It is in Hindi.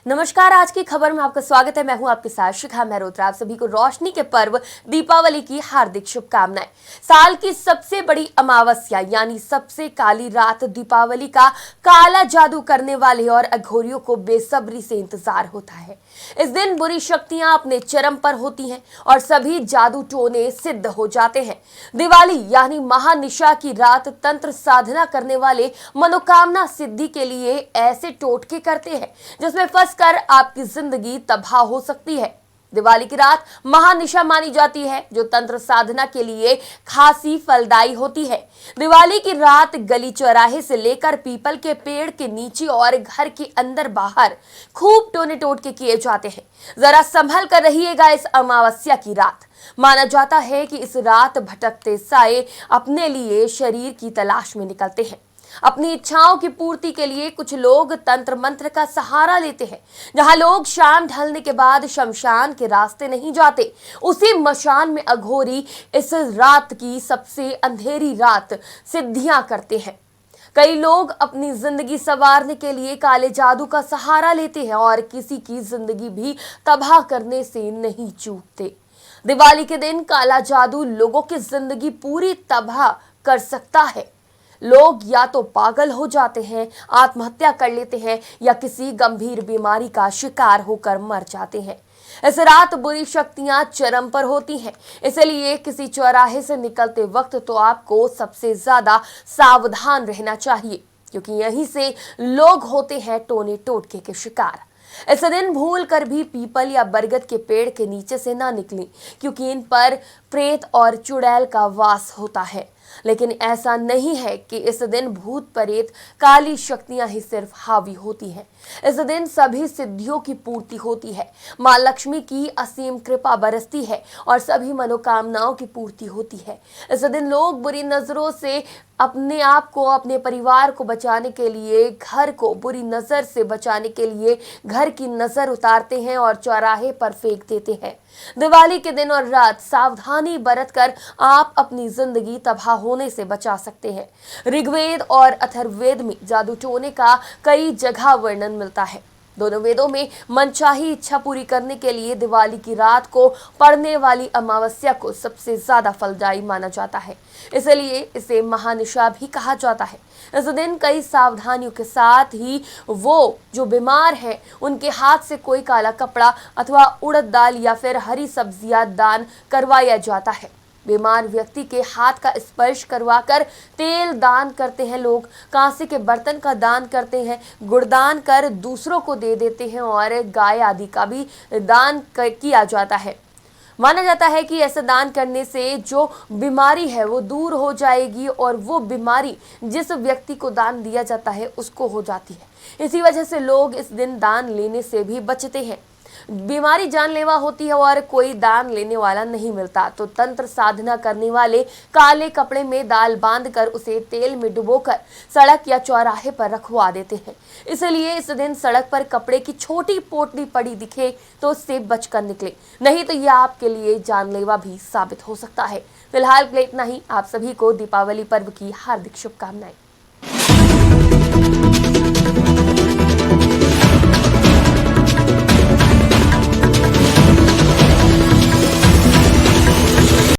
नमस्कार। आज की खबर में आपका स्वागत है। मैं हूं आपके साथ शिखा मेहरोत्रा। आप सभी को रोशनी के पर्व दीपावली की हार्दिक शुभकामनाएं। साल की सबसे बड़ी अमावस्या यानी सबसे काली रात दीपावली का काला जादू करने वाले और अघोरियों को बेसब्री से इंतजार होता है। इस दिन बुरी शक्तियां अपने चरम पर होती हैं और सभी जादू टोने सिद्ध हो जाते हैं। दिवाली यानी महानिशा की रात तंत्र साधना करने वाले मनोकामना सिद्धि के लिए ऐसे टोटके करते हैं जिसमें कर आपकी जिंदगी तबाह हो सकती है। दिवाली की रात महानिशा मानी जाती है जो तंत्र साधना के लिए खासी फलदायी होती है। दिवाली की रात गली चौराहे से लेकर पीपल के पेड़ के नीचे और घर के अंदर बाहर खूब टोने टोटके किए जाते हैं। जरा संभल कर रहिएगा इस अमावस्या की रात। माना जाता है कि इस रात भटकते साए अपने लिए शरीर की तलाश में निकलते हैं। अपनी इच्छाओं की पूर्ति के लिए कुछ लोग तंत्र मंत्र का सहारा लेते हैं। जहां लोग शाम ढलने के बाद शमशान के रास्ते नहीं जाते, उसी मशान में अघोरी इस रात की सबसे अंधेरी रात सिद्धियां करते हैं। कई लोग अपनी जिंदगी संवारने के लिए काले जादू का सहारा लेते हैं और किसी की जिंदगी भी तबाह करने से नहीं चूकते। दिवाली के दिन काला जादू लोगों की जिंदगी पूरी तबाह कर सकता है। लोग या तो पागल हो जाते हैं, आत्महत्या कर लेते हैं या किसी गंभीर बीमारी का शिकार होकर मर जाते हैं। इस रात बुरी शक्तियां चरम पर होती हैं, इसलिए किसी चौराहे से निकलते वक्त तो आपको सबसे ज्यादा सावधान रहना चाहिए, क्योंकि यहीं से लोग होते हैं टोने टोटके के शिकार। इस दिन भूल कर भी पीपल या बरगद के पेड़ के नीचे से ना निकलें, क्योंकि इन पर प्रेत और चुड़ैल का वास होता है। लेकिन ऐसा नहीं है कि इस दिन भूत प्रेत काली शक्तियां ही सिर्फ हावी होती हैं। इस दिन सभी सिद्धियों की पूर्ति होती है, मां लक्ष्मी की असीम कृपा बरसती है और सभी मनोकामनाओं की पूर्ति होती है। इस दिन लोग बुरी नजरों से अपने आप को, अपने परिवार को बचाने के लिए, घर को बुरी नजर से बचाने के लिए घर की नजर उतारते हैं और चौराहे पर फेंक देते हैं। दिवाली के दिन और रात सावधानी बरतकर आप अपनी जिंदगी तबाह होने से बचा सकते हैं। ऋग्वेद और अथर्ववेद में जादू टोने का कई जगह वर्णन मिलता है। दोनों वेदों में मनचाही इच्छा पूरी करने के लिए दिवाली की रात को पड़ने वाली अमावस्या को सबसे ज्यादा फलदायी माना जाता है, इसलिए इसे महानिशा भी कहा जाता है। इस दिन कई सावधानियों के साथ ही वो जो बीमार हैं उनके हाथ से कोई काला कपड़ा अथवा उड़द दाल या फिर हरी सब्जियां दान करवाया जाता है। बीमार व्यक्ति के हाथ का स्पर्श करवाकर तेल दान करते हैं लोग, कांसे के बर्तन का दान करते हैं, गुड़दान कर दूसरों को दे देते हैं और गाय आदि का भी दान किया जाता है। माना जाता है कि ऐसा दान करने से जो बीमारी है वो दूर हो जाएगी और वो बीमारी जिस व्यक्ति को दान दिया जाता है उसको हो जाती है। इसी वजह से लोग इस दिन दान लेने से भी बचते हैं। बीमारी जानलेवा होती है और कोई दान लेने वाला नहीं मिलता, तो तंत्र साधना करने वाले काले कपड़े में दाल बांधकर उसे तेल में डुबोकर सड़क या चौराहे पर रखवा देते हैं। इसलिए इस दिन सड़क पर कपड़े की छोटी पोटली पड़ी दिखे तो उससे बचकर निकले, नहीं तो यह आपके लिए जानलेवा भी साबित हो सकता है। फिलहाल के लिए इतना ही। आप सभी को दीपावली पर्व की हार्दिक शुभकामनाएं।